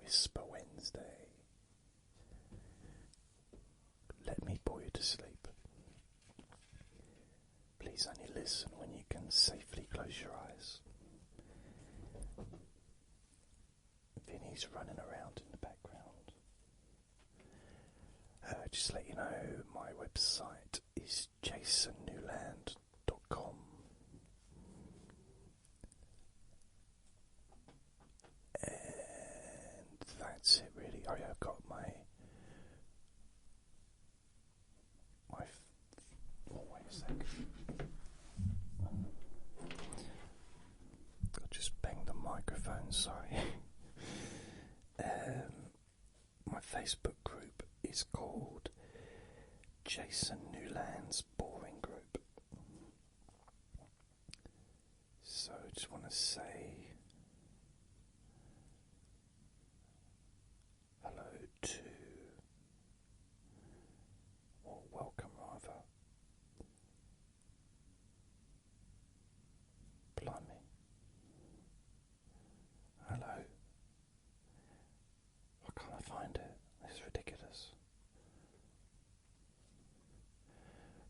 Whisper Wednesday. Let me bore you to sleep. Please only listen when you can safely close your eyes. Vinny's running around in the background. Just to let you know, my website is jasonnewland.com. And that's it really. Oh yeah, I've got wait a sec. I just banged the microphone, sorry. My Facebook group is called Jason Newland's Boring Group. So I just want to say hello to, or welcome rather, blimey, hello. Why can't I find it? This is ridiculous.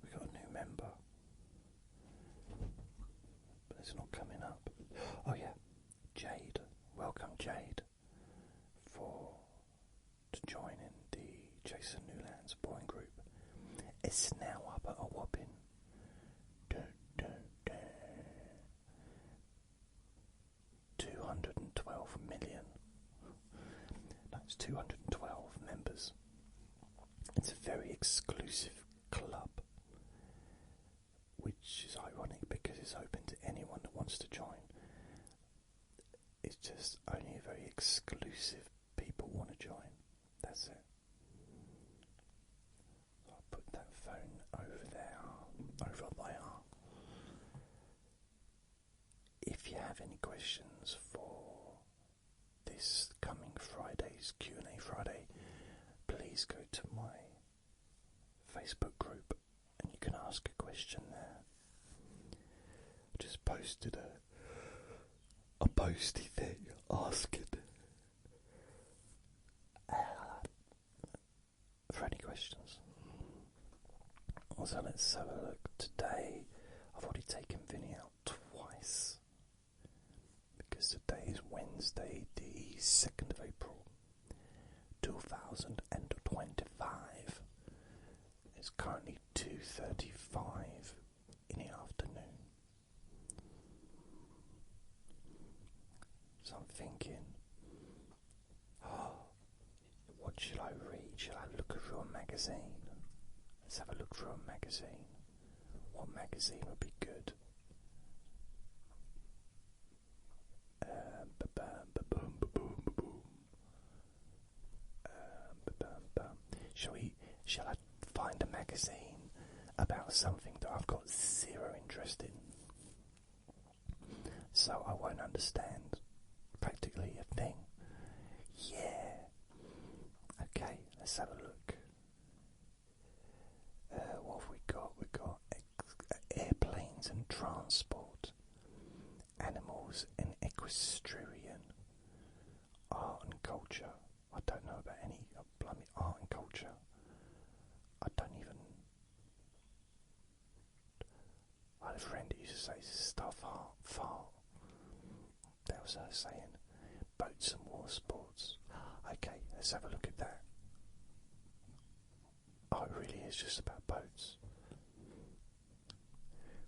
We got a new member, but it's not coming up. Oh yeah, Jade. Welcome, Jade, to join in the Jason Newland's Boring Group. It's now up at a whopping 212 million. That's 212 members. It's a very exclusive club, which is ironic because it's open to anyone that wants to join. It's just only very exclusive people want to join. That's it. So I'll put that phone over there. If you have any questions for this coming Friday's Q&A Friday, please go to my Facebook group and you can ask a question there. I just posted a posty thing asking for any questions. So let's have a look. Today I've already taken Vinny out twice because today is Wednesday the 2nd of April 2025. It's currently 2:35 in the afternoon. So I'm thinking, what should I read? Should I look through a magazine? Let's have a look through a magazine. What magazine would be good? Shall I find a magazine about something that I've got zero interest in, so I won't understand practically a thing? Yeah. Okay, let's have a look. What have we got? We've got airplanes and transport, animals and equestrian, art and culture. I don't know about any blimey art and culture. I had a friend who used to say stuff fart. That was her saying. Boats and water sports. Okay, let's have a look at that. Oh, it really is just about boats.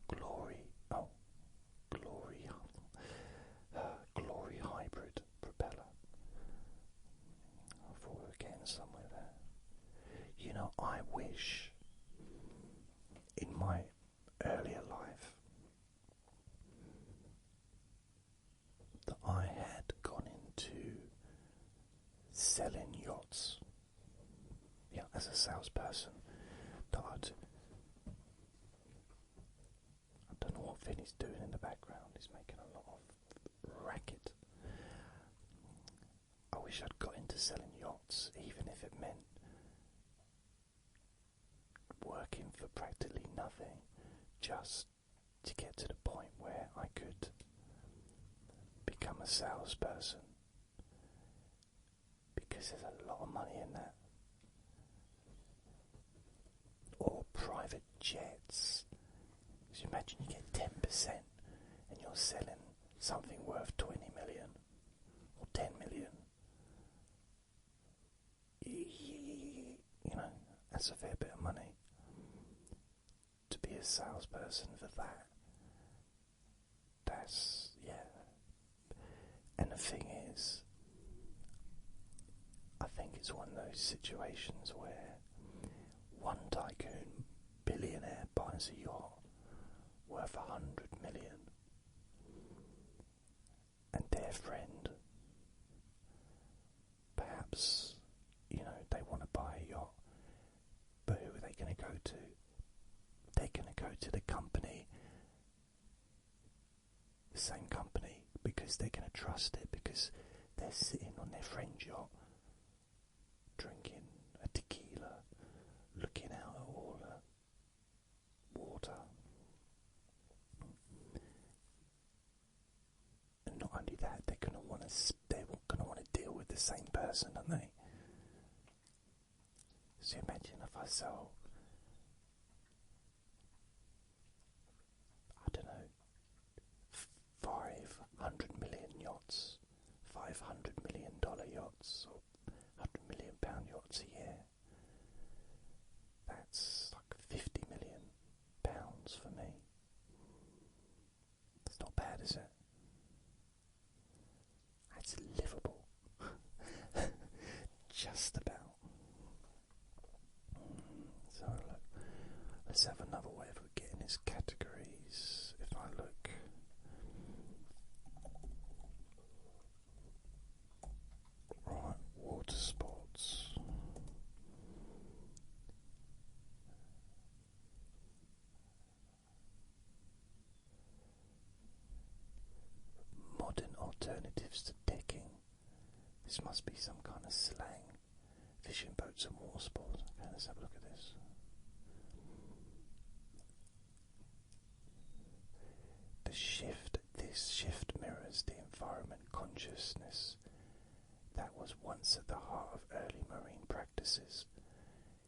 Glory hybrid propeller. I thought we were getting somewhere there. You know, I wish in my earlier life that I had gone into selling yachts. Yeah, as a salesperson, that I don't know what Vinny's doing in the background. He's making a lot of racket. I wish I'd got into selling yachts, even if it meant working for practically nothing, just to get to the point where I could become a salesperson because there's a lot of money in that. Or private jets. So imagine you get 10% and you're selling something worth 20 million or 10 million. You know, that's a fair bit of money to be a salesperson for that. That's, yeah. And the thing is, I think it's one of those situations where one tycoon billionaire buys a yacht worth 100 million, and their friend, perhaps, you know, they want to buy a yacht, but who are they going to go to? They're going to go to the company, the same company, because they're going to trust it, because they're sitting on their friend's yacht, drinking a tequila, looking out at all the water. And not only that, they're going to want to deal with the same person, aren't they? So imagine if I sell, I don't know, 500 million yachts, $500 million yachts, or £100 million yachts a year. That's like £50 million for me. It's not bad, is it? That's livable. Just about. So look, let's have another way of getting his categories. If I look, right, water sports. Modern alternatives to decking. This must be some kind of slang. Fishing boats and water sports. Okay, let's have a look at this. This shift mirrors the environment consciousness that was once at the heart of early marine practices.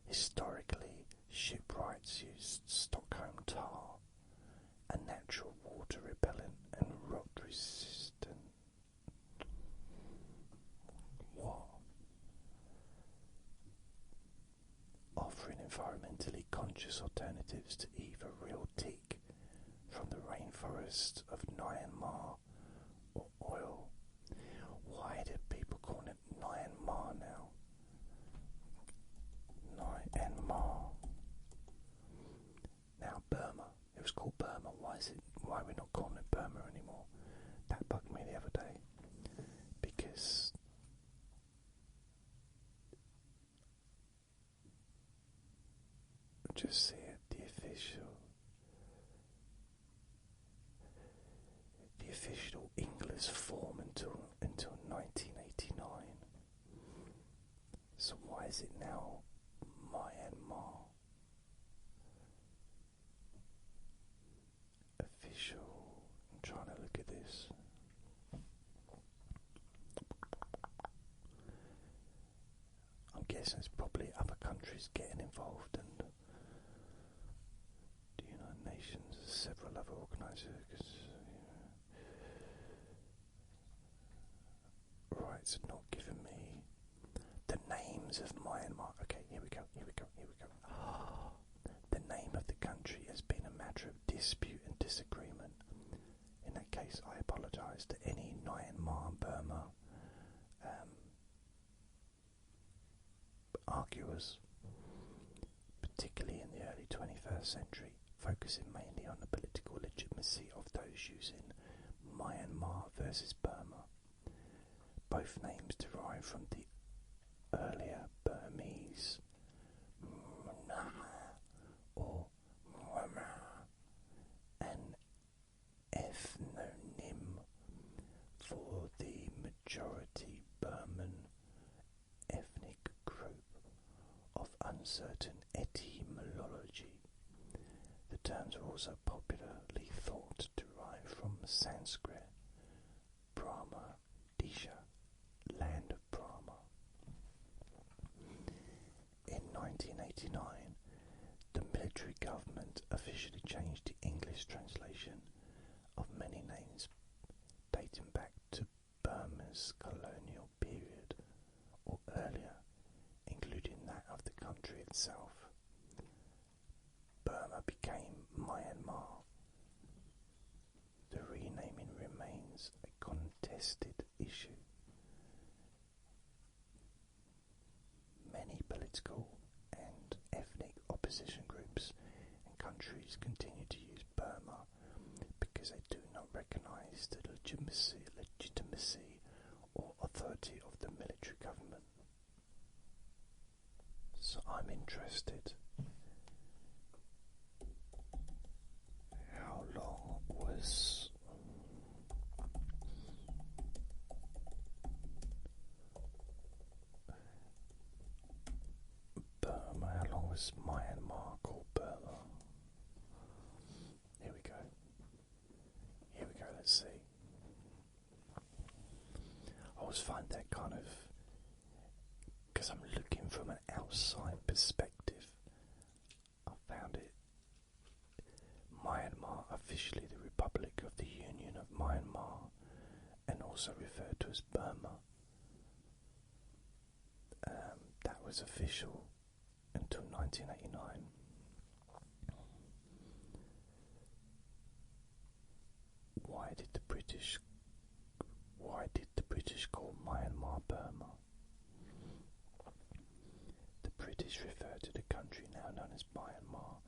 Historically, shipwrights used Stockholm tar, a natural water repellent and rot resistant. What? Offering environmentally conscious alternatives to either real teak from the rainforests of Myanmar or oil. Why do people call it Myanmar now? Myanmar. Now Burma. It was called Burma. Why are we not calling it Burma anymore? That bugged me the other day. Because just see it, the official English form until 1989. So why is it now Myanmar? Official. I'm trying to look at this. I'm guessing it's probably other countries getting involved, and the United Nations, several other organisations. Right, it's not giving me the names of Myanmar. Okay, here we go. The name of the country has been a matter of dispute and disagreement. In that case, I apologise to any Myanmar, Burma arguers, particularly in the early 21st century, focusing mainly on the political legitimacy of those using Myanmar versus Burma. Both names derive from the earlier Burmese or an ethnonym for the majority Burman ethnic group of uncertain etymology. The terms are also popularly thought to derive from Sanskrit Brahma Disha, land of Brahma. itself. Burma became Myanmar. The renaming remains a contested issue. Many political and ethnic opposition groups and countries continue to use Burma because they do not recognise the legitimacy or authority of the military government. So I'm interested. How long was Burma? How long was Myanmar called Burma? Here we go. Here we go, let's see. I always find that kind of, because I'm looking from an outside perspective, I found it Myanmar, officially the Republic of the Union of Myanmar, and also referred to as Burma. That was official until 1989. Why did the British call Myanmar Burma? The British referred to the country now known as Myanmar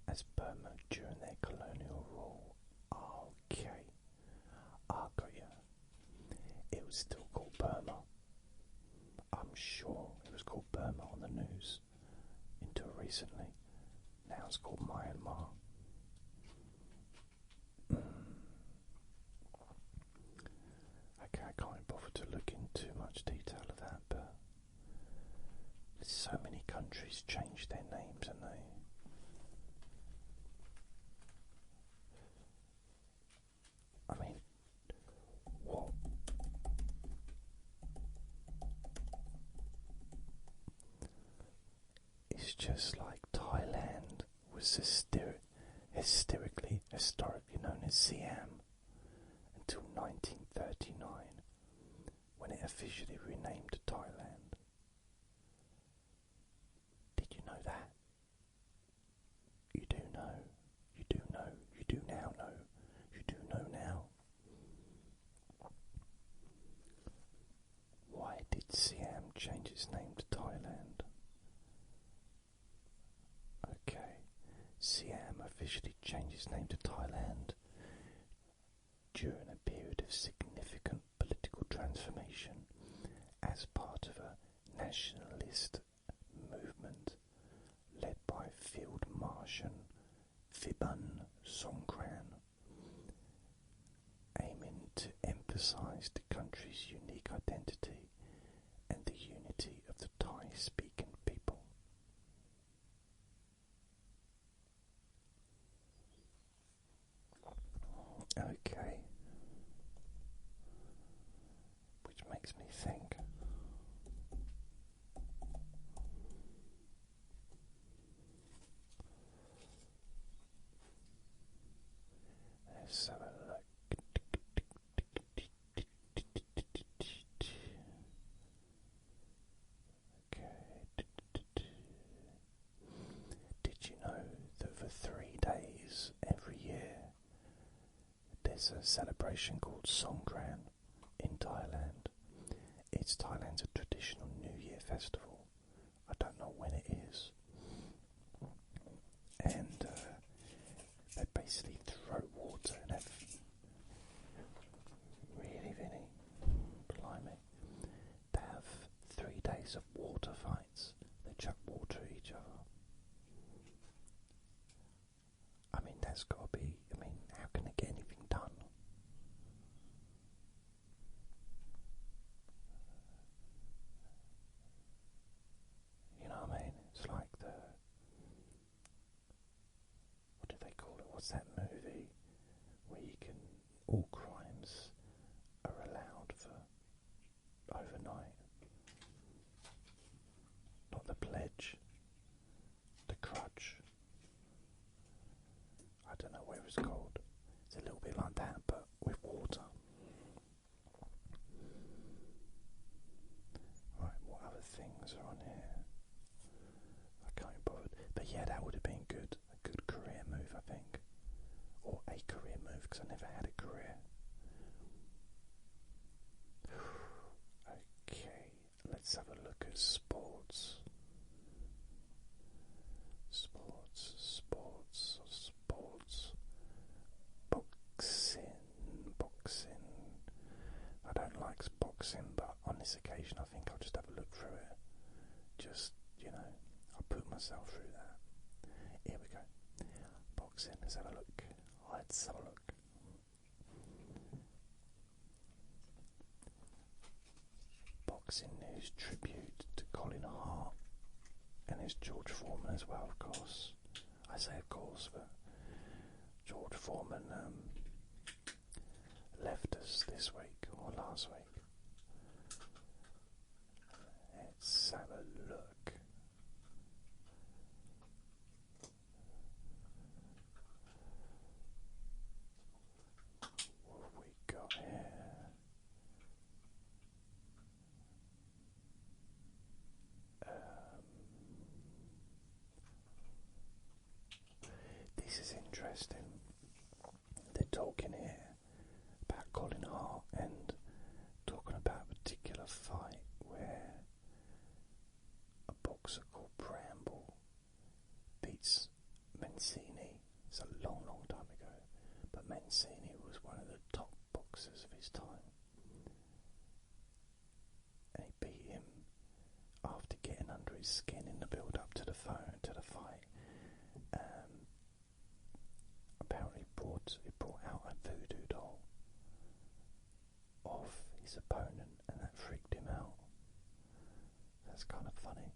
as Burma during their colonial rule. Okay, I got you. It was still called Burma. I'm sure it was called Burma on the news until recently. Now it's called Myanmar. Okay, I can't bother to look in too much detail of that, but so many countries change their names, and I mean, what? It's just like Thailand was historically known as Siam until 1939, when it officially renamed Thailand. Did you know that? You do know. You do know. You do now know. You do know now. Why did Siam change its name to Thailand? Okay, Siam officially changed its name to Thailand during a period of significant political transformation as part of a nationalist movement led by Field Marshal Phibun Songkran, aiming to emphasize the country's unique identity and the unity of the Thai-speaking people. Okay. Which makes me think. Let's have a look. Okay. Did you know that for 3 days every year there's a celebration called Songkran in Thailand? It's Thailand's a traditional New Year festival. I don't know when it is. And they basically throw water and have... Really, Vinny? Blimey. They have 3 days of water fights. They chuck water at each other. I mean, that's got to be... I mean, how can they get anything done? You know what I mean? It's like the... What do they call it? What's that movie where you can... all crimes are allowed for overnight? Not The Pledge. The Crutch. I don't know what it was called. It's a little bit like that, but with water. Right, what other things are on here? I can't boxing. Let's have a look. Let's have a look. Boxing news tribute to Colin Hart, and it's George Foreman as well, of course. I say of course, but George Foreman left us this week or last week. Let's have a look. What have we got here? This is interesting. They're talking here about Colin Hart and talking about a particular fight where a boxer called Bramble beats Mancini. It's a long, long time ago, but Mancini was one of the top boxers of his time, and he beat him after getting under his skin in the build-up to the fight. Apparently he brought out a voodoo doll of his opponent, and that freaked him out. That's kind of funny.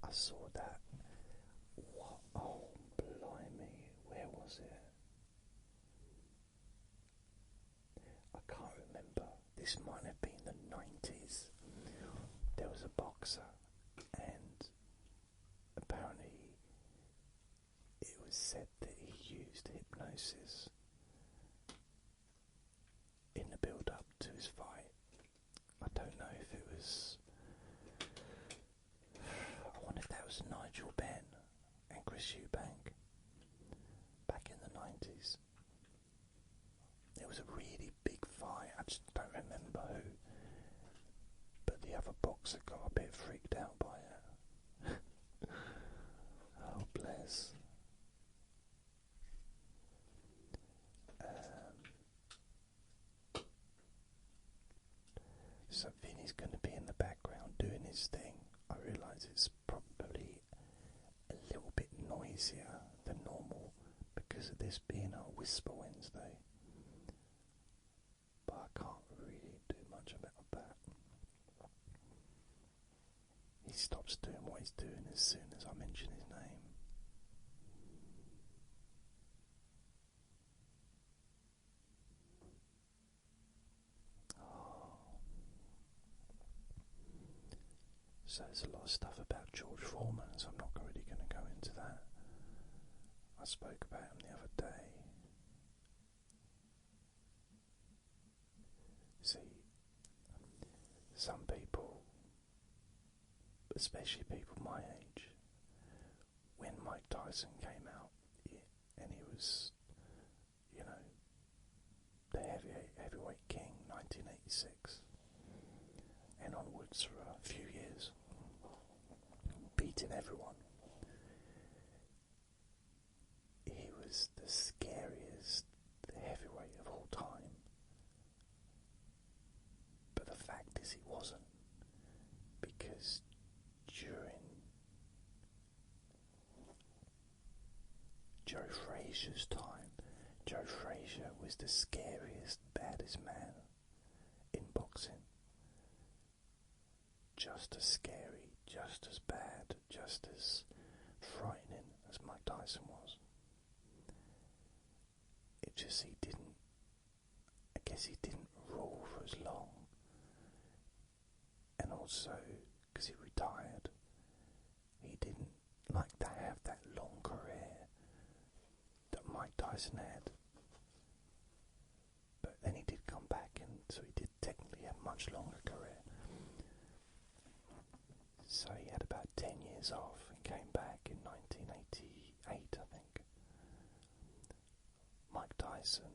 I saw that. What? Oh, blimey. Where was it? I can't remember. This might have been the 90s. There was a boxer, and apparently it was said that he used hypnosis in the build-up to his fight. I don't know if it was... I wonder if that was Nigel Benn and Chris Eubank back in the 90s. It was a really big fight. I just don't remember who, but the other boxer got a bit freaked out by it. Oh, bless. So Vinny's going to be in the background doing his thing. I realise it's probably a little bit noisier than normal because of this being a Whisper Wednesday, but I can't really do much about that. He stops doing what he's doing as soon as I mention his name. So there's a lot of stuff about George Foreman, so I'm not really going to go into that. I spoke about him the other day. See, some people, especially people my age, when Mike Tyson came out, and he was, you know, the heavyweight king, 1986, and onwards for a few years, beating everyone. He was the scariest heavyweight of all time. But the fact is he wasn't, because during Joe Frazier's time, Joe Frazier was the scariest, baddest man in boxing. Just as scary, just as bad, just as frightening as Mike Tyson was. It just, I guess he didn't rule for as long. And also, because he retired, he didn't like to have that long career that Mike Tyson had. But then he did come back, and so he did technically have a much longer career. So he had about 10 years off and came back in 1988, I think. Mike Tyson,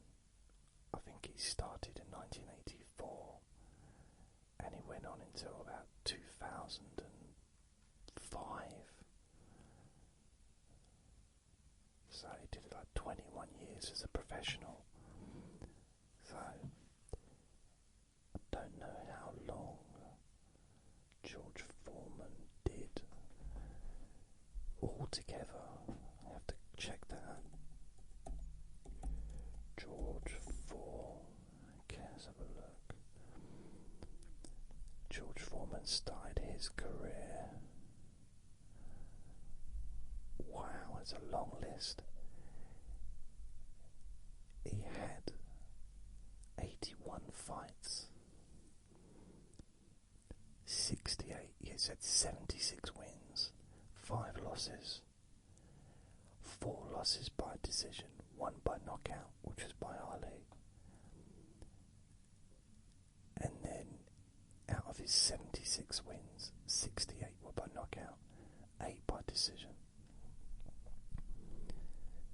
I think he started in 1984, and he went on until about 2005. So he did like 21 years as a professional. So I don't know how long George Foreman did altogether. I have to check that. It's a long list. He had 81 fights, 68, he's had 76 wins, 5 losses, 4 losses by decision, 1 by knockout, which was by Ali. And then out of his 76 wins, 68 were by knockout, 8 by decision.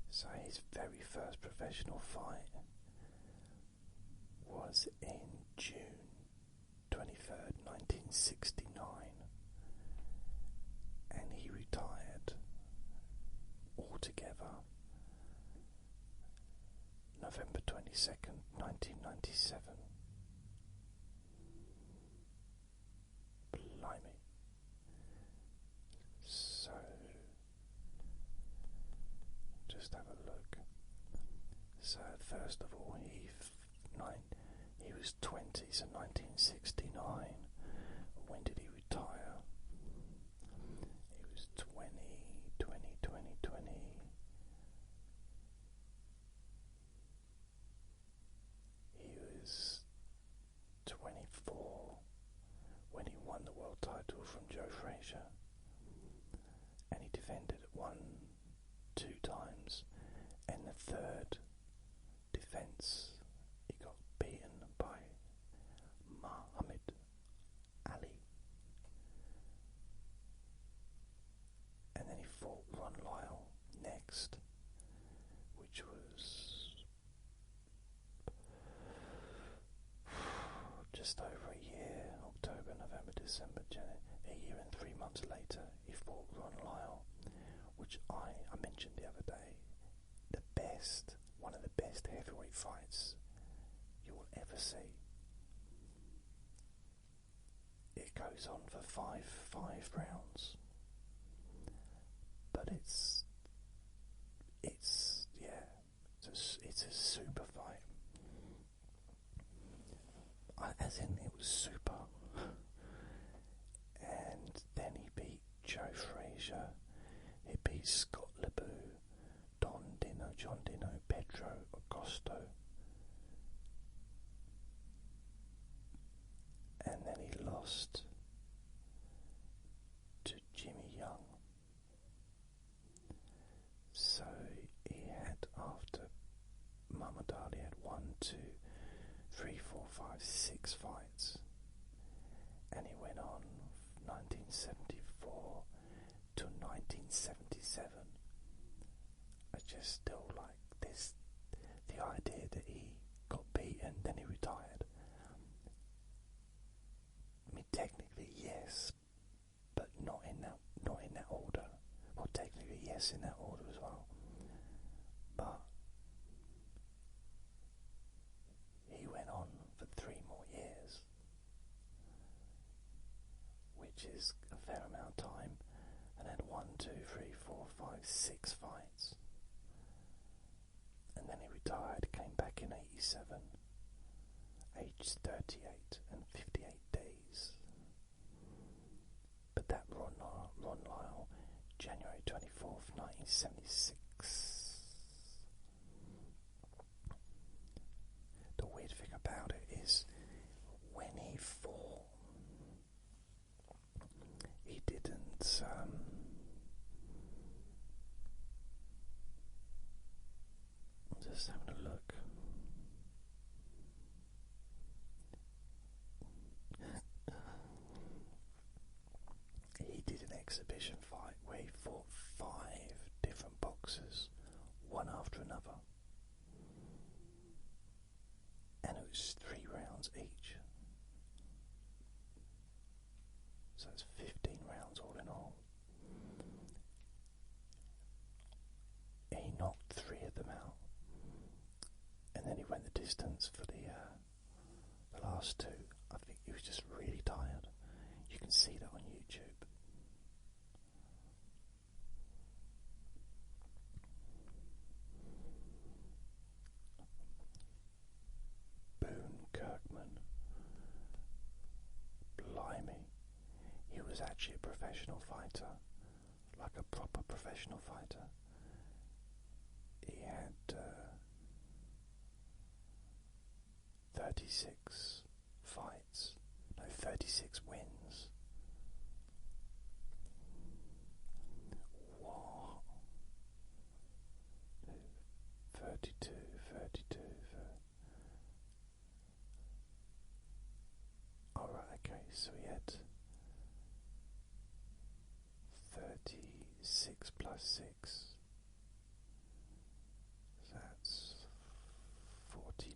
So his very first professional fight was in June 23rd, 1969, and he retired altogether November 22nd, 1997. Blimey. So, just have a look. So, first of all, he was 20, so 1969. When did he retire? He was 20. He was 24 when he won the world title from Joe Frazier, and he defended it 2 times, and the third defence he got beaten by Muhammad Ali, and then he fought Ron Lyle next, which was just over a year, October, November, December, January. A year and 3 months later, he fought Ron Lyle, which I mentioned the other day, one of the best heavyweight fights you will ever see. It goes on for five rounds, but it's a super fight. As in, it was super. And then he beat Joe Frazier, he beat Scott LeBeau, John Dino, Pedro Augusto, and then he lost to Jimmy Young. So he had, after Muhammad Ali had 1, 2, 3, 4, 5, 6 fights, and he went on 1974 to 1977. I just still like this, the idea that he got beaten, then he retired. I mean, technically yes, but not in that order. Well, technically yes, in that order as well. But he went on for 3 more years, which is a fair amount of time, and had 1, 2, 3, 4, 5, 6 fights. And then he retired, came back in 87, aged 38 and 58 days. But that Ron Lyle, January 24th, 1976. The weird thing about it is, when he fought, he didn't just having a look. He did an exhibition fight where he fought 5 different boxers, one after another, and it was 3 rounds each. So it's 15 rounds all in all. He knocked 3 of them out, and then he went the distance for the last 2. I think he was just really tired. You can see that on YouTube. Boone Kirkman. Blimey. He was actually a professional fighter, like a proper professional fighter. 36 fights. No, 36 wins. What? 32. Alright, okay, so he had 36 plus 6. That's 49.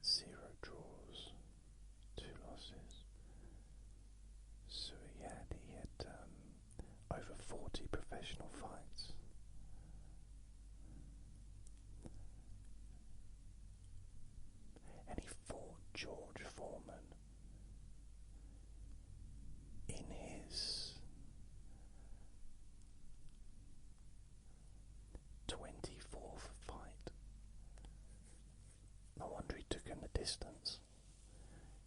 0 draws, 2 losses. So he had over 40 professional fights. And he fought George Foreman in his 24th fight. No wonder he took him the distance.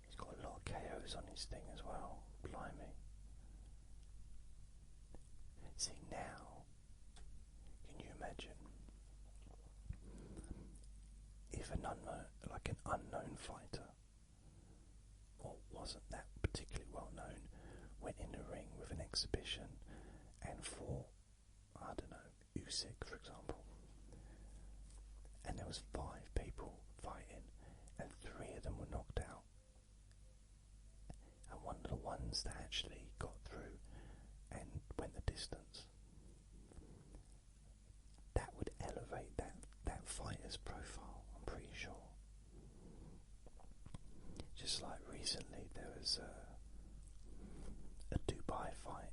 He's got a lot of KOs on his thing as well. Blimey. See, now, can you imagine if an unknown fighter, or wasn't that particularly well known, went in the ring with an exhibition and fought, I don't know, Usyk, for example, and there was 5 people fighting and 3 of them were knocked out, and one of the ones that actually got through and went the distance, that would elevate that fighter's profile, I'm pretty sure. Just like recently there was a Dubai fight,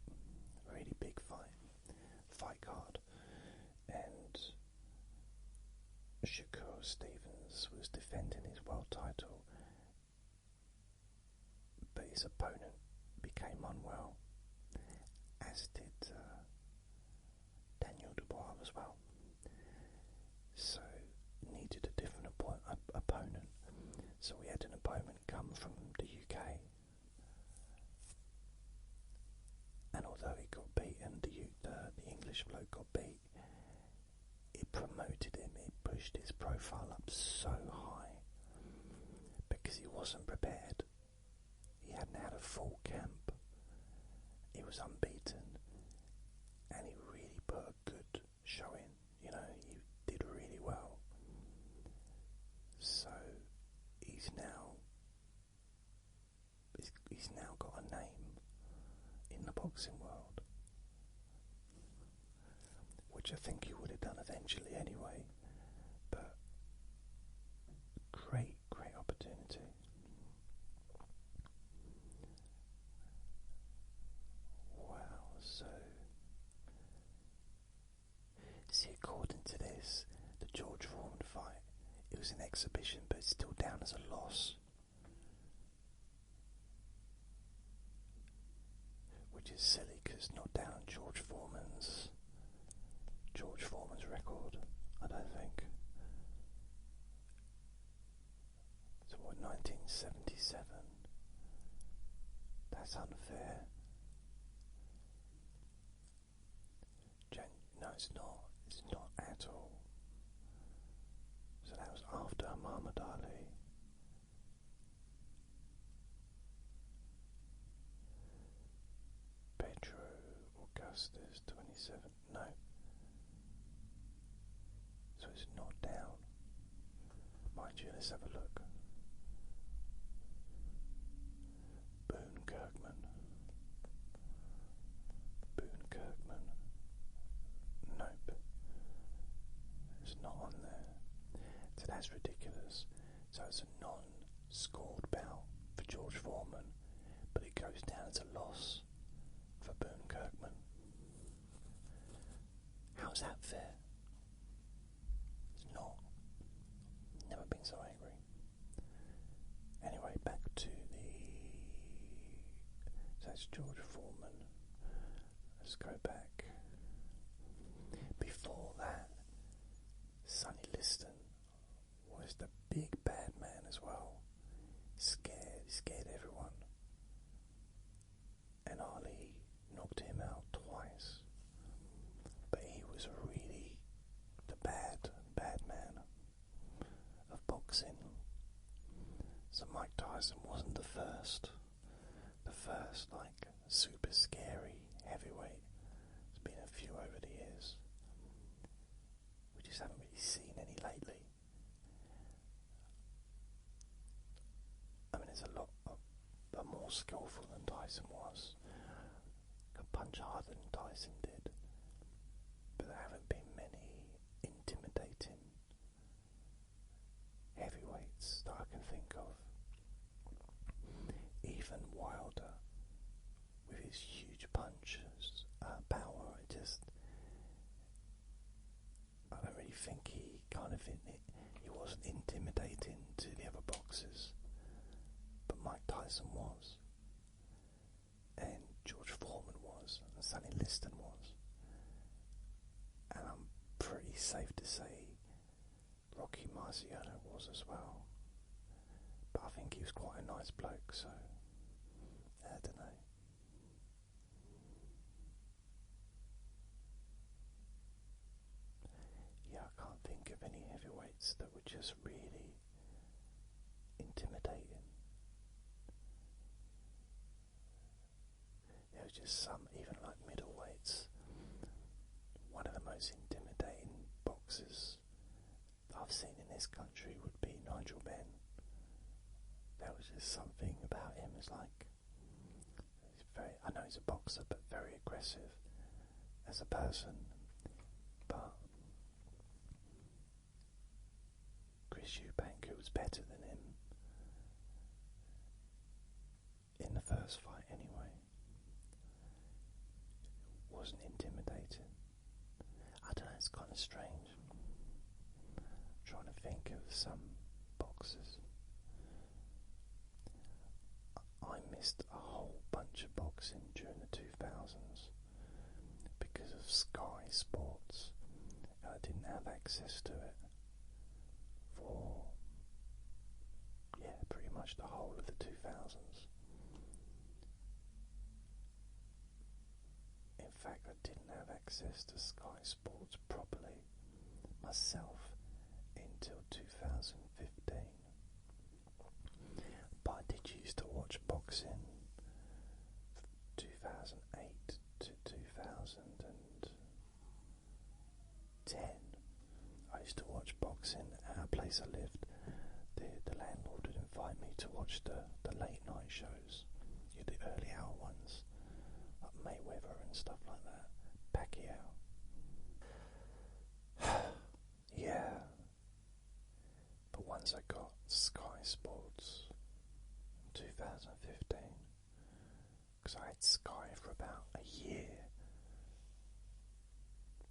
a really big fight card, and Shakur Stevens was defending his world title, but his opponent became unwell, as did Daniel Dubois as well. So needed a different opponent. So we had an opponent come from the UK, and although he got beaten, the English bloke got beat, it promoted him, it pushed his profile up so high, because he wasn't prepared. He hadn't had a full camp, he was unbeaten, and he really put a good showing, you know, he did really well. So he's now got a name in the boxing world, which I think he would have done eventually anyway, but great opportunity. Wow. So see, according to this, the George Foreman fight, it was an exhibition, but it's still down as a loss, which is silly because it's not down on George Foreman's record, I don't think. So what, 1977? That's unfair. No, it's not. It's not at all. So that was after Muhammad Ali. Pedro Augustus, 27. No. So it's not down. Mind you, let's have a look. Boone Kirkman. Nope. It's not on there. So that's ridiculous. So it's a non-scored bout for George Foreman, but it goes down as a loss for Boone Kirkman. How's that fair? It's not. Never been so angry. Anyway, back to so that's George Foreman. Let's go back. Before that, Sonny Liston was the big bad man as well. Scared everyone. And Ali knocked him out twice. But he was really the bad man. So Mike Tyson wasn't the first like super scary heavyweight. There's been a few over the years. We just haven't really seen any lately. I mean, there's a lot are more skillful than Tyson was. Can punch harder than Tyson did. But there haven't been many intimidating heavyweights that I can think of. Even Wilder, with his huge punches, power, I don't really think he wasn't intimidating to the other boxers, but Mike Tyson was, and George Foreman was, and Sonny Liston was, and I'm pretty safe to say Rocky Marciano was as well. But I think he was quite a nice bloke, so I don't know. Yeah, I can't think of any heavyweights that were just really intimidating. There was just some, even like middleweights. One of the most intimidating boxers I've seen in this country would be Nigel Benn. There was just something about him. It's like, I know he's a boxer, but very aggressive as a person. But Chris Eubank, who was better than him in the first fight anyway, wasn't intimidating. I don't know, it's kind of strange. I'm trying to think of some boxers. I missed a whole bunch of boxing during the 2000s because of Sky Sports, and I didn't have access to it for pretty much the whole of the 2000s. In fact, I didn't have access to Sky Sports properly myself until 2015. But I did used to watch boxing from 2008 to 2010. I used to watch boxing at a place I lived. The landlord would invite me to watch the late night shows, the early hour ones, like Mayweather and stuff like that, Pacquiao. Yeah. But once I got Sky Sports in 2015, because I had Sky for about a year,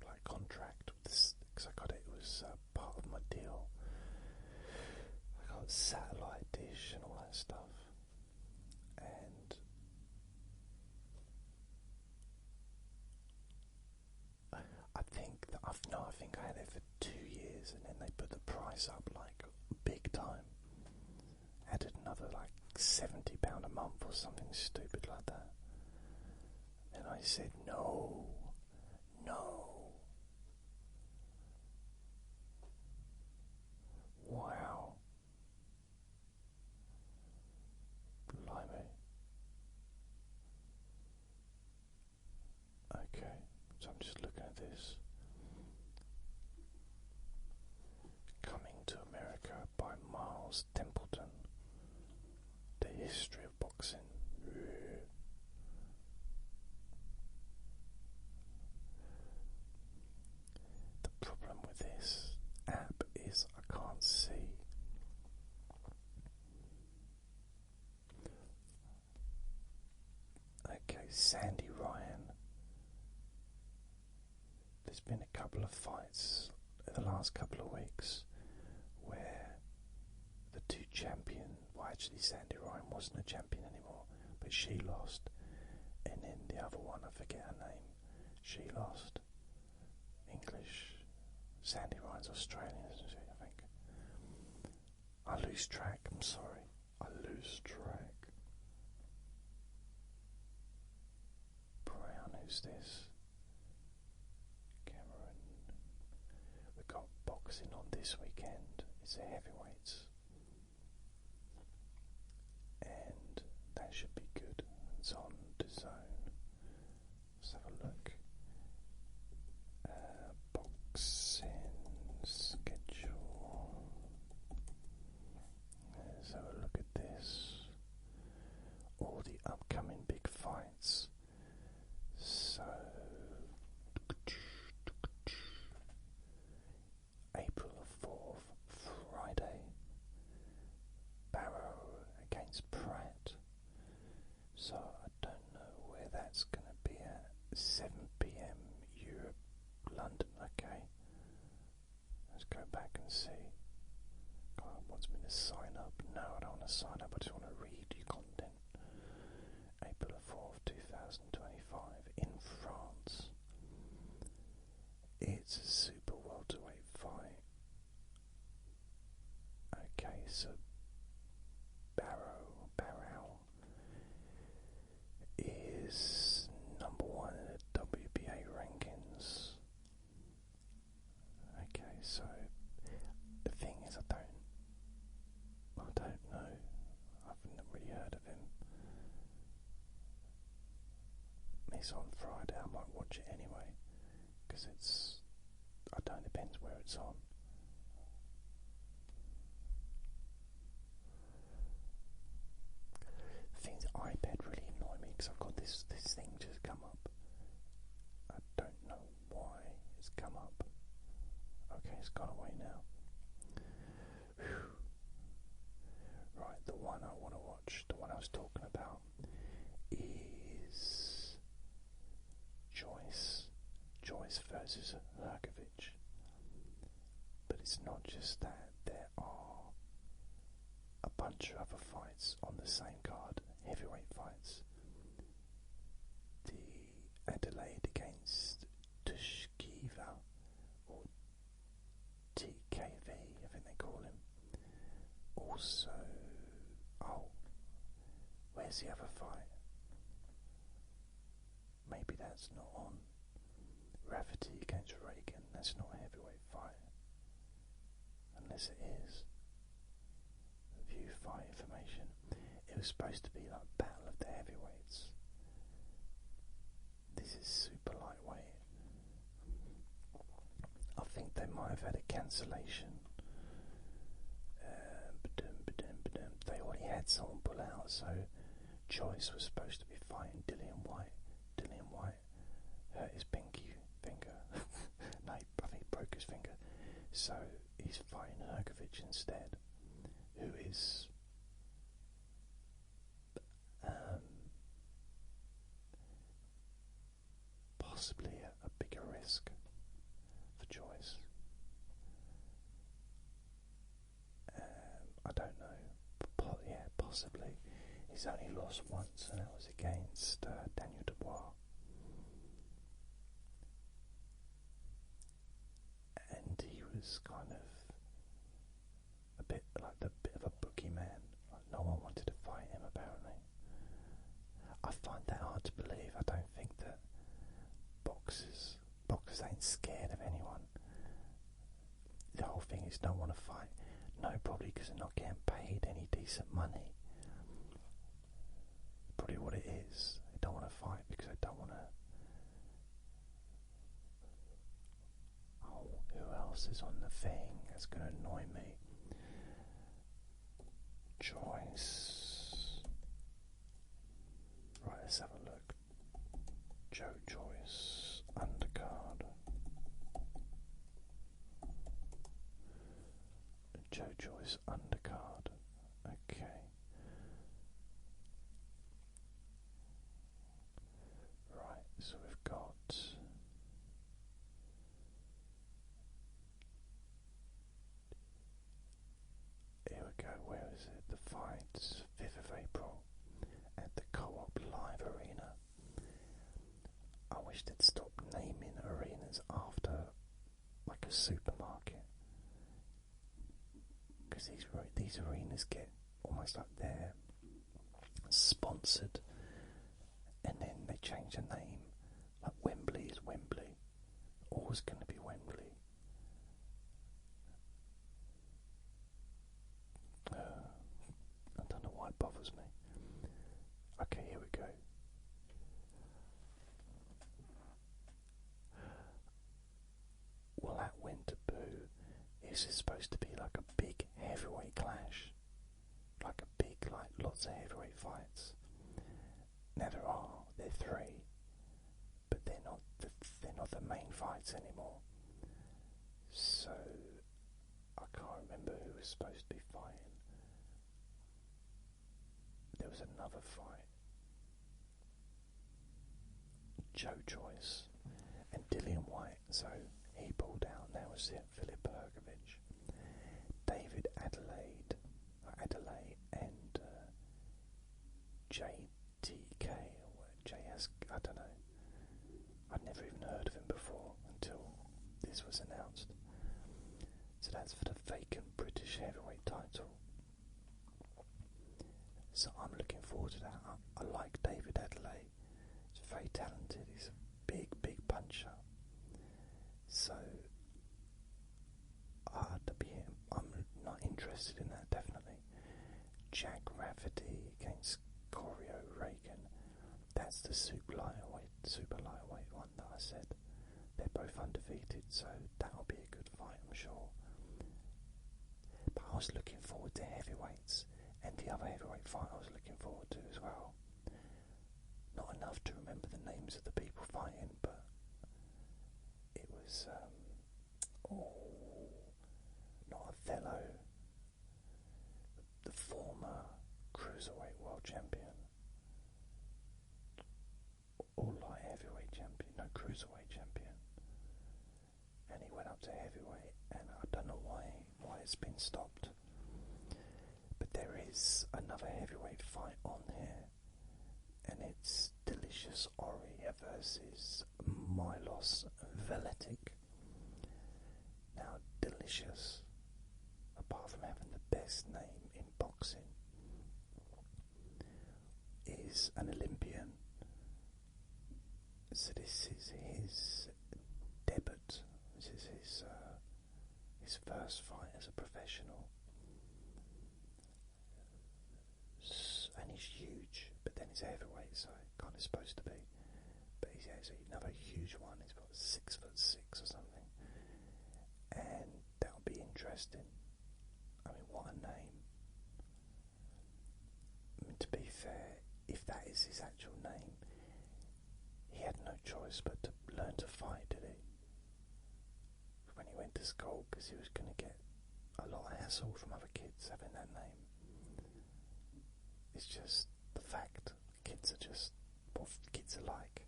like contract with this, because I got it was part of my deal. I got satellite dish and all that stuff, and I think I had it for 2 years, and then they put the price up like big time. Added another like £70 a month or something stupid like that. And I said no. Wow. Blimey. Okay, so I'm just looking at this. Coming to America by Miles Templeton. The history of boxing. The problem with this app is I can't see. Okay, Sandy Ryan. There's been a couple of fights in the last couple of weeks where the two champions, well actually Sandy Ryan wasn't a champion anymore, but she lost, and then the other one, I forget her name, she lost. English. Sandy Ryan's Australian, isn't she, I think. I lose track, I'm sorry. I lose track. Brown, who's this? Cameron. We've got boxing on this weekend. It's a heavyweights. should be good. It's on DAZN. Let's have a look. Boxing schedule. Let's have a look at this. All the upcoming big fights. So April the 4th, Friday, Barrow against Pratt. So I don't know where that's going to be at. 7 p.m. Europe, London. Okay, let's go back and see. God wants me to sign up. No, I don't want to sign up. I just want to read your content. April the 4th, 2025 in France. It's a super welterweight fight. Okay, so Barrow is number 1 in the WBA rankings. Okay, so the thing is, I don't know. I've not really heard of him. It's on Friday. I might watch it anyway because depends where it's on. Things iPad really annoy me because I've got this thing just come up. I don't know why it's come up. Okay, it's gone away now. Whew. Right, the one I want to watch, the one I was talking about, is Joyce versus Hergovich. But it's not just that. There are a bunch of other fights on the same card, heavyweight fights. The Adelaide against Tushkiva, or TKV, I think they call him. Also, where's the other fight? Maybe that's not on. Rafferty against Reagan, that's not a heavyweight fight. Unless it is. View fight information. It was supposed to be like Battle of the Heavyweights. This is super lightweight. I think they might have had a cancellation. They already had someone pull out, so Joyce was supposed to be fighting Dillian White. Dillian White hurt his pinky finger. No, I think he broke his finger. So he's fighting Hergovich instead, who is possibly a bigger risk for Joyce. I don't know. Possibly. He's only lost once, and that was against Daniel Dubois. And he was kind of a bit of a bookie man. Like, no one wanted to fight him, apparently. I find that hard to believe. I don't think that boxers ain't scared of anyone. The whole thing is don't want to fight. No, probably because they're not getting paid any decent money. Probably what it is. They don't want to fight because they don't want to. Oh, who else is on the thing? That's going to annoy me. Joyce. Right, let's have a look. Joe Joyce, undercard. Joe Joyce, undercard. Okay. Right, so we've got here we go, where is it? The fight's 5th of April at the Co-op Live Arena. I wish they'd stop naming arenas after like a supermarket, because these arenas get almost like they're sponsored, and then they change the name. Like Wembley is Wembley, always going to be Wembley. I don't know why it bothers me. Okay, here we go. Well, at Winterboo, is it supposed to be like a big heavyweight clash? Like a big, like lots of heavyweight fights? Now they're three, but they're not the main fights anymore. So I can't remember who was supposed to be fighting. There was another fight. Joe Joyce and Dillian White, so he pulled out. Now it's Philip Bergovich, David Adelaide, and JTK or JS. I don't know. I'd never even heard of him before until this was announced. So that's for the vacant British heavyweight title. So I'm looking forward to that. I like David Adelaide. He's very talented. He's a big puncher. So I'm not interested in that, definitely. Jack Rafferty against Corey O'Regan. That's the super lightweight one that I said. They're both undefeated, so that'll be a good fight, I'm sure. But I was looking forward to heavyweights, and the other heavyweight fight I was looking forward to as well. Not enough to remember the names of the people fighting, but it was not Othello, the former cruiserweight world champion, or light heavyweight champion, no, cruiserweight champion, and he went up to heavyweight, and I don't know why it's been stopped. But there is another heavyweight fight on here, and it's Delicious Ori versus Milos Veletic. Now, Delicious, apart from having the best name in boxing, is an Olympian. So this is his debut. This is his first fight as a professional. And he's huge, but then he's heavyweight, so kind of supposed to be. But he's another huge one. He's about 6'6" or something, and that'll be interesting. I mean, what a name! I mean, to be fair, if that is his actual name, he had no choice but to learn to fight, did he? When he went to school, because he was going to get a lot of hassle from other kids having that name. It's just the fact. Kids are just what kids are like.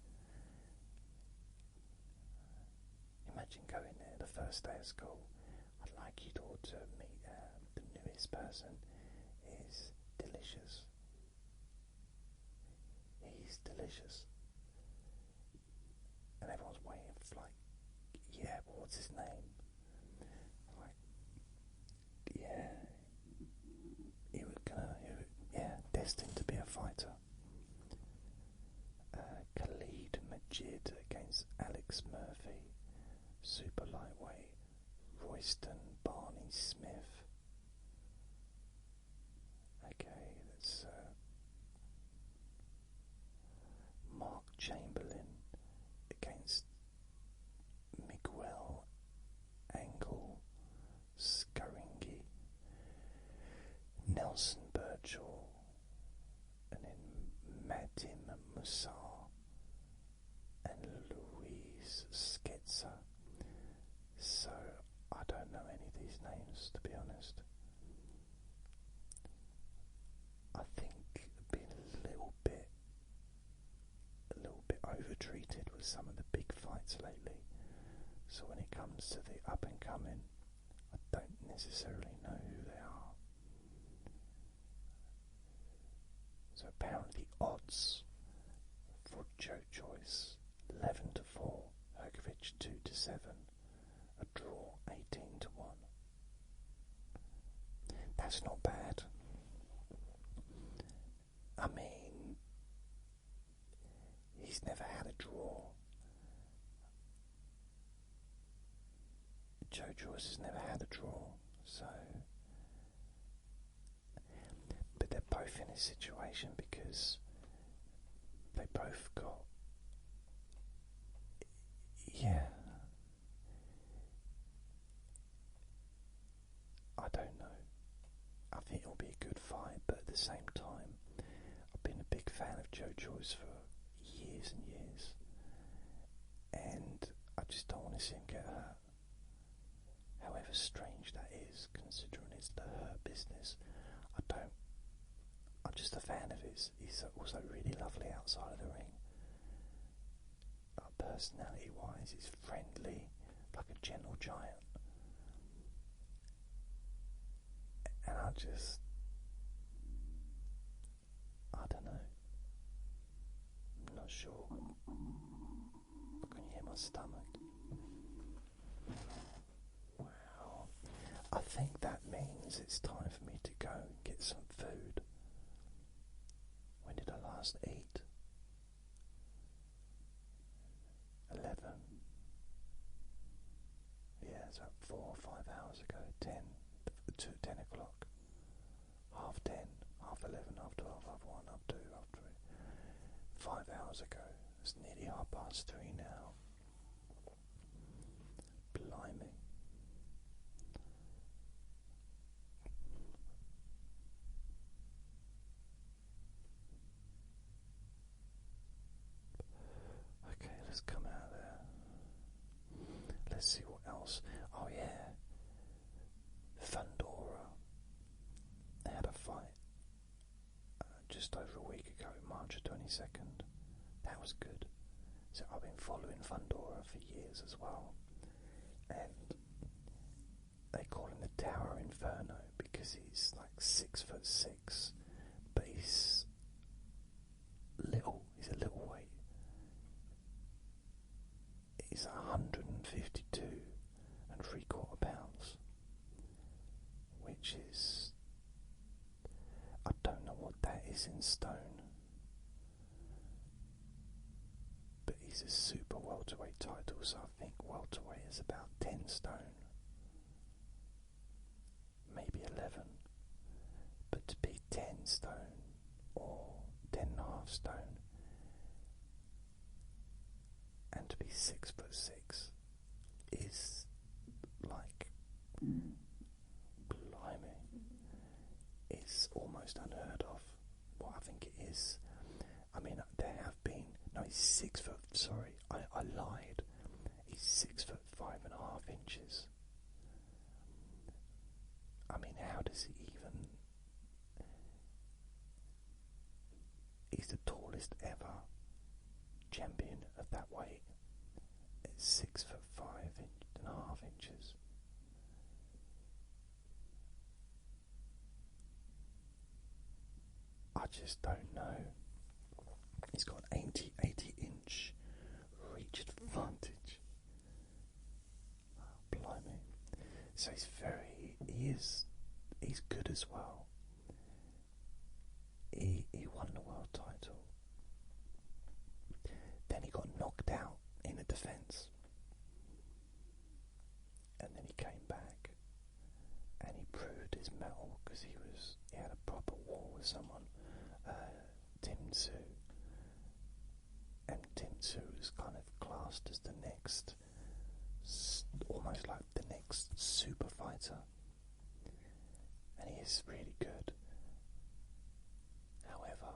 Imagine going there the first day of school. I'd like you all to meet the newest person is Delicious. He's delicious. And everyone's waiting for yeah, but what's his name? Destined to be a fighter. Khalid Majid against Alex Murphy, super lightweight. Royston Barney Smith. Okay, that's Mark Chamberlain against Miguel Angel Scaringi. Nelson Birchall, and then Madim Musa and Louise Sketzer. So I don't know any of these names, to be honest. I think I've been a little bit over-treated with some of the big fights lately. So when it comes to the up and coming, I don't necessarily know who they are. So apparently odds for Joe Joyce 11-4, Hergovich 2-7, a draw 18-1. That's not bad. I mean, he's never had a draw. Joe Joyce has never had a draw, so. But they're both in a situation because they both got, yeah, I don't know. I think it'll be a good fight, but at the same time, I've been a big fan of Joe Joyce for years and years, and I just don't want to see him get hurt. However strange that is, considering it's the hurt business, I'm just a fan of his. He's also really lovely outside of the ring. Personality-wise, he's friendly, like a gentle giant. And I don't know. I'm not sure. I can hear my stomach. Wow. I think that means it's time for me to go and get some food. When did I last eat? 11. Yeah, it's about 4 or 5 hours ago. 10 o'clock. Half 10, half 11, half 12, half 1, half 2, half 3. 5 hours ago. It's nearly 3:30 now. Blimey. Okay, let's come out of there. Let's see what else. Oh yeah, Thundora had a fight just over a week ago, March 22nd. That was good. So I've been following Thundora for years as well, and they call him the Tower Inferno because he's like 6'6", but he's little. He's a little weight. He's 152 3/4 pounds, which is, I don't know what that is in stone, but he's a super welterweight title, so I think welterweight is about 10 stone, maybe 11, but to be 10 stone or 10.5 stone and to be 6'6" is like, blimey, it's almost unheard of. What I think it is. I mean, there have been, no, he's 6 foot, sorry, I lied. He's 6'5.5". I mean, how does he even, he's the tallest ever champion of that weight. It's 6'5.5". I just don't know. He's got an 80 inch reach advantage. Oh, blimey. So he's good as well. He won the world title. Then he got knocked out in the defence. And then he came back and he proved his mettle because he had a proper war with someone, Tim Tszyu. And Tim Tszyu is kind of classed as the next, almost like the next super fighter. And he is really good. However,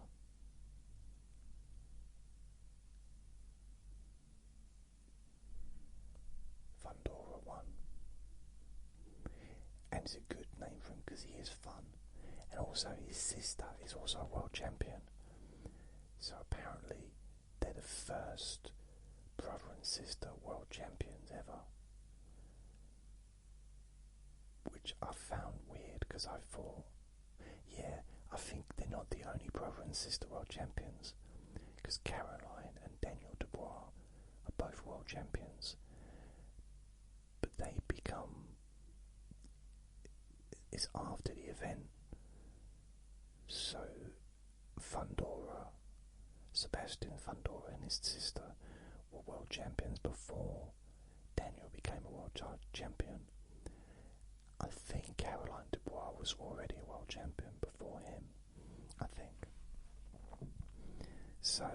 Thundora won. And it's a good name for him because he is fun. And also his sister is also a world champion. So apparently they're the first brother and sister world champions ever. Which I found weird because I thought, yeah, I think they're not the only brother and sister world champions, because Caroline and Daniel Dubois are both world champions, but they become, it's after the event. So Thundora, Sebastian Thundora and his sister were world champions before Daniel became a world champion. I think Caroline Dubois was already a world champion before him, I think. So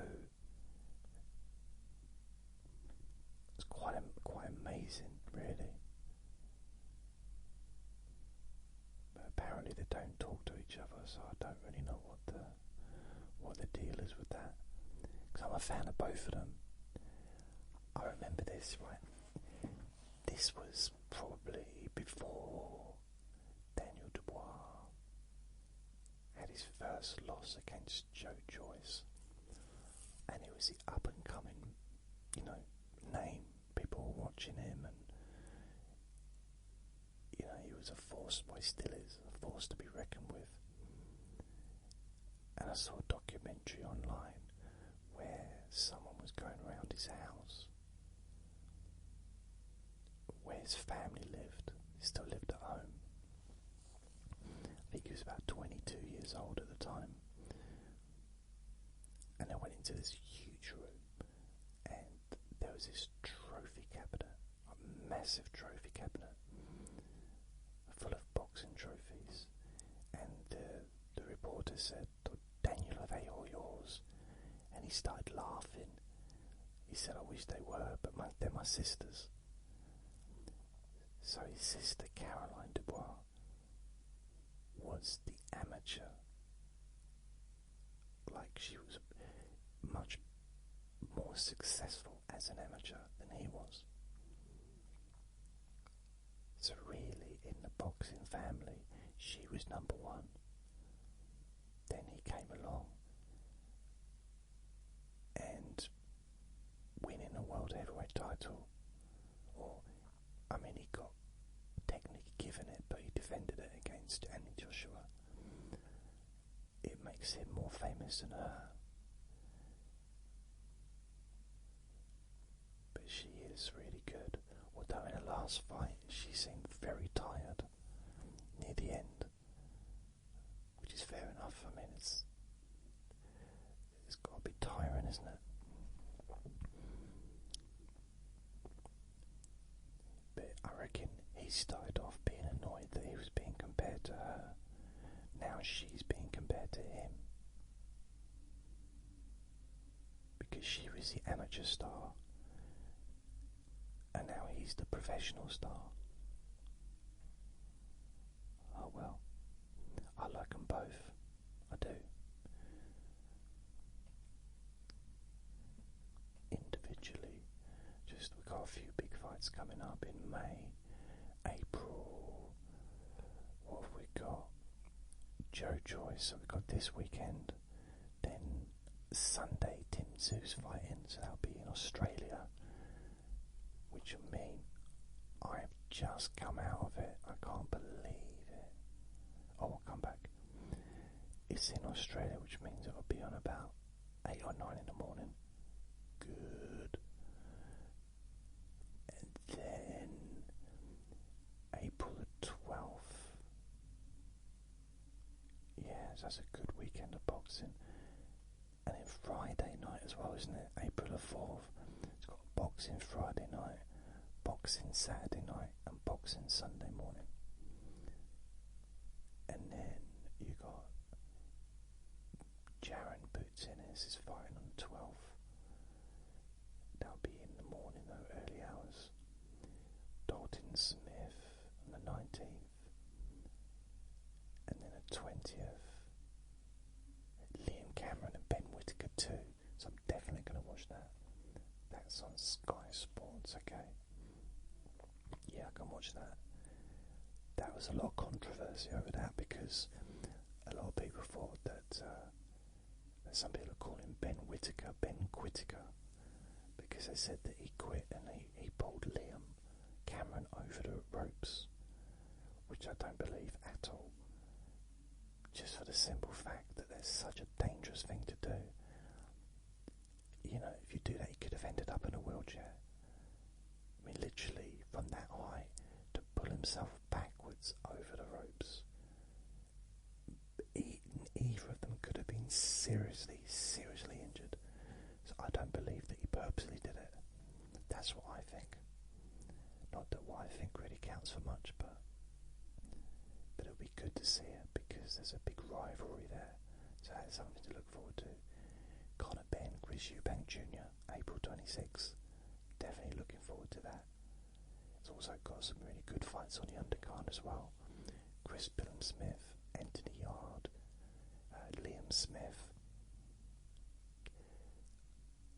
apparently they don't talk to each other, so I don't really know what the deal is with that. Because I'm a fan of both of them. I remember this, right? This was probably before Daniel Dubois had his first loss against Joe Joyce, and he was the up and coming, name. People were watching him, and he was a force. Well, he still is a force to be reckoned with. And I saw a documentary online where someone was going around his house, where his family lived. He still lived at home. I think he was about 22 years old at the time. And I went into this huge room, and there was this trophy cabinet, a massive trophy cabinet, full of boxing trophies. And the reporter said, "Daniel, are they all yours?" And he started laughing. He said, "I wish they were, but they're my sister's." So his sister, Caroline Dubois, was the amateur. Like, she was much more successful as an amateur than he was. So really, in the boxing family, she was number one. Then he came along, and winning a world heavyweight title, he got technically given it, but he defended it against Anthony Joshua. It makes him more famous than her. But she is really good. Although in her last fight, she seemed very tired near the end, which is fair enough. It's got to be tiring, isn't it? But I reckon he started off being annoyed that he was being compared to her. Now she's being compared to him, because she was the amateur star, and now he's the professional star. Oh well, I like them both. I do. Individually, we've got a few big fights coming up in May, April. What have we got? Joe Joyce, so we've got this weekend. Then Sunday, Tim Tszew's fighting, so that'll be in Australia, which will mean I've just come out of it. I can't believe it. Oh, I'll come back. It's in Australia, which means it'll be on about 8 or 9 in the morning. Good. And then April the 12th. Yes, that's a good weekend of boxing. And then Friday night as well, isn't it? April the 4th. It's got boxing Friday night, boxing Saturday night, and boxing Sunday morning. And then you got Jaron Bootsinis is fighting on the 12th. That'll be in the morning though, early hours. Dalton Smith on the 19th. And then the 20th, Liam Cameron and Ben Whittaker too. So I'm definitely going to watch that. That's on Sky Sports, okay. Yeah, I can watch that. That was a lot of controversy over that, because a lot of people thought that some people are calling Ben Whittaker Ben Quittiker, because they said that he quit and he pulled Liam Cameron over the ropes, which I don't believe at all. Just for the simple fact that there's such a dangerous thing to do. If you do that, he could have ended up in a wheelchair. Literally from that height, to pull himself backwards over the ropes. Either of them could have been seriously injured. So I don't believe that he purposely did it. That's what I think. Not that what I think really counts for much, but it'll be good to see it, because there's a big rivalry there. So that's something to look forward to. Conor Benn, Chris Eubank Jr., April 26th. Definitely looking forward to that. It's also got some really good fights on the undercard as well. Chris Billum Smith Liam Smith.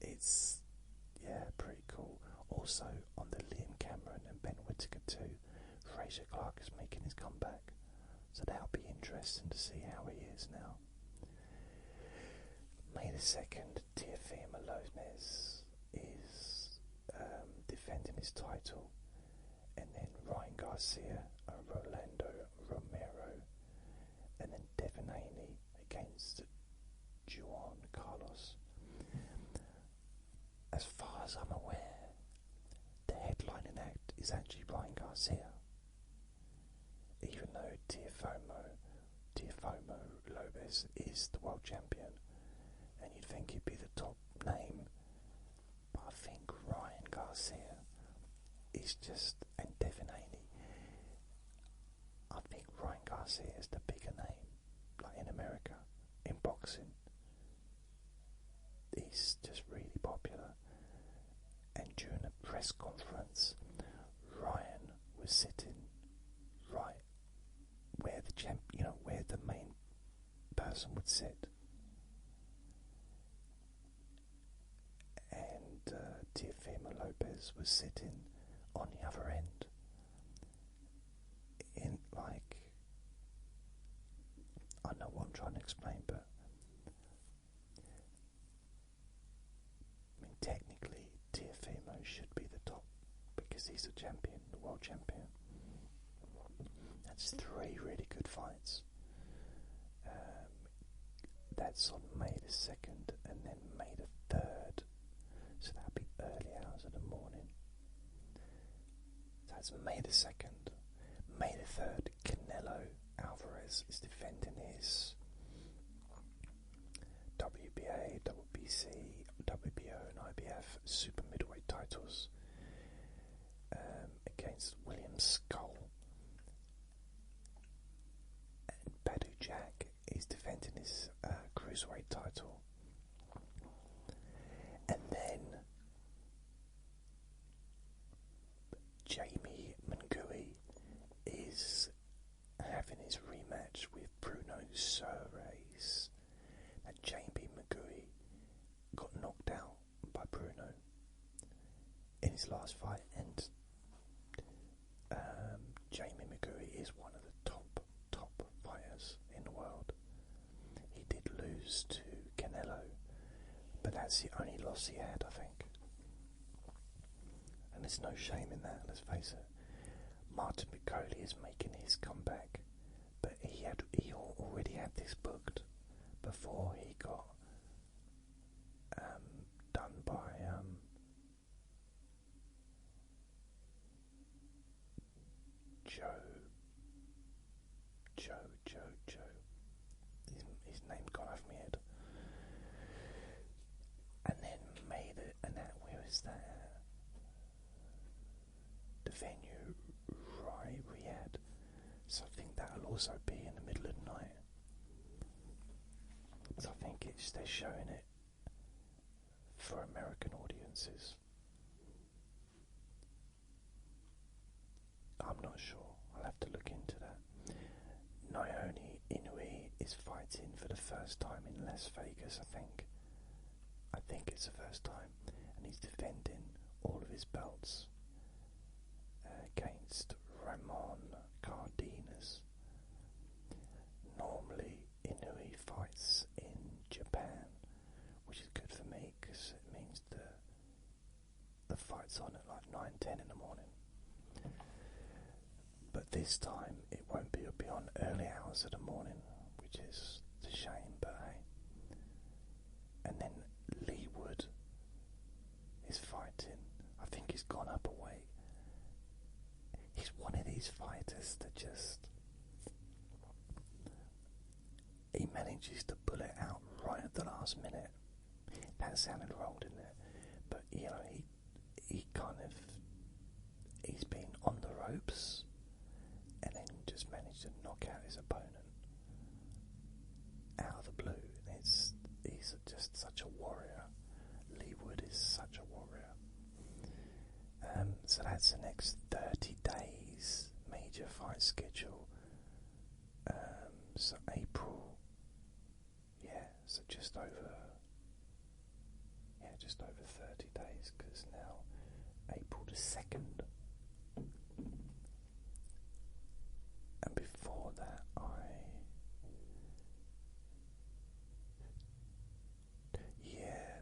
It's, yeah, pretty cool. Also, on the Liam Cameron and Ben Whittaker too, Fraser Clark is making his comeback. So that'll be interesting to see how he is now. May the 2nd, Teofimo Lopez is defending his title. And then Ryan Garcia and Rolando Romero. And then Devin Haney against Juan Carlos. As far as I'm aware, the headlining act is actually Ryan Garcia. Even though Teofimo Lopez is the world champion, and you'd think he'd be the top name, but I think Ryan Garcia is just, and Devin Haney, I think Ryan Garcia is the bigger name, like in America, in boxing. He's just really popular. And during a press conference, Ryan was sitting right where where the main person would sit. And Teofimo Lopez was sitting on the other end. In, like, I know what I'm trying to explain, but I mean, technically, Teofimo should be the top because he's the champion, the world champion. That's 3 really good fights. That's on May the 2nd and then May the 3rd. So that'll be early hours of the morning. That's May the 2nd. May the 3rd, Canelo Alvarez is defending his WBA, WBC, WBO and IBF super middleweight titles against William Skull. And Badu Jack is defending his cruiserweight title. And then Jamie Mungui is having his rematch with Bruno Soares. And Jamie Mungui got knocked out by Bruno in his last fight, and Jamie Mungui is one of the top fighters in the world. He did lose to Canelo, but that's the only loss he had, I think. And there's no shame in that, let's face it. Martin Piccoli is making his comeback, but he already had this booked before he got done by Joe. His name gone off my head. And then where is that? The venue, Riyadh. So I think that'll also be in the middle of the night. So I think they're showing it for American audiences. I'm not sure. I'll have to look into that. Naomi Inoue is fighting for the first time in Las Vegas, I think. I think it's the first time. And he's defending all of his belts against Ramon Cardenas. Normally, Inoue fights in Japan, which is good for me because it means the fight's on at like 9-10 in the morning. But this time it won't be. It'll be on early hours of the morning, which is a shame, but hey. And then Lee Wood is fighting. I think he's gone up a weight. He's one of these fighters that just, he manages to pull it out right at the last minute. That sounded wrong, didn't it? But you know, he kind of, he's been on the ropes and then just managed to knock out his opponent out of the blue. He's just such a warrior. Lee Wood is such a warrior. So that's the next 30 days major fight schedule. So April the 2nd. And before that,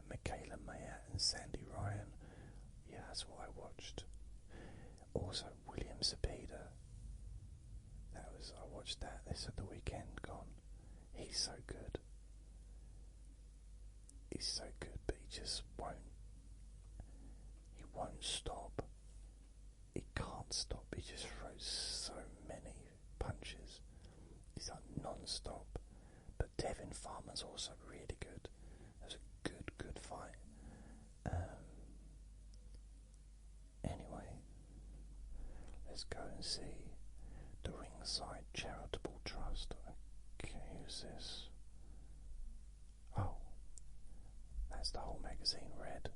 Michaela Mayer and Sandy Ryan. Yeah, that's what I watched. Also, William Zepeda. I watched that this at the weekend gone. He's so good. He's so good, but he just won't. He won't stop. He can't stop. He just throws so many punches. He's like non-stop. But Devin Farmer's also really good. It was a good fight. Anyway, let's go and see the Ringside Charitable Trust. Okay, who's this? Oh, that's the whole magazine red.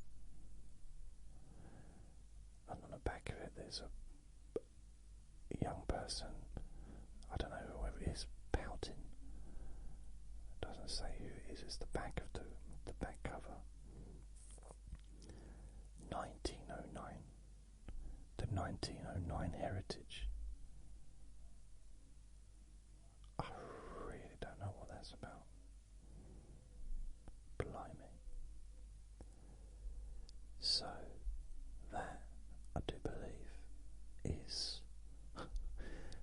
And on the back of it there's a young person, I don't know whoever it is, pouting. It doesn't say who it is, it's the back of the back cover. 1909. The 1909 heritage. I really don't know what that's about. Blimey. So, that, I do believe, is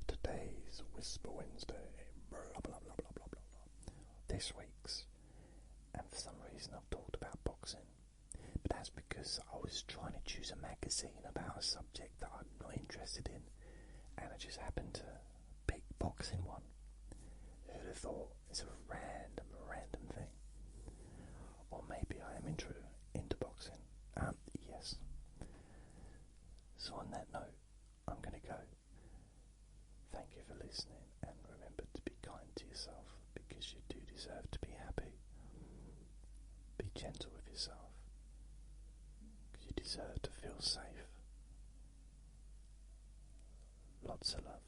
today's Whisper Wednesday. Blah, blah, blah, blah, blah, blah. This week's. And for some reason I've talked about boxing. But that's because I was trying to choose a magazine about a subject that I'm not interested in. And I just happened to pick boxing one. Who'd have thought? It's a random thing. Or maybe I am into boxing. Yes. So on that note, I'm going to go. Thank you for listening, and remember to be kind to yourself, because you do deserve to be happy. Be gentle with yourself, because you deserve to feel safe. Lots of love.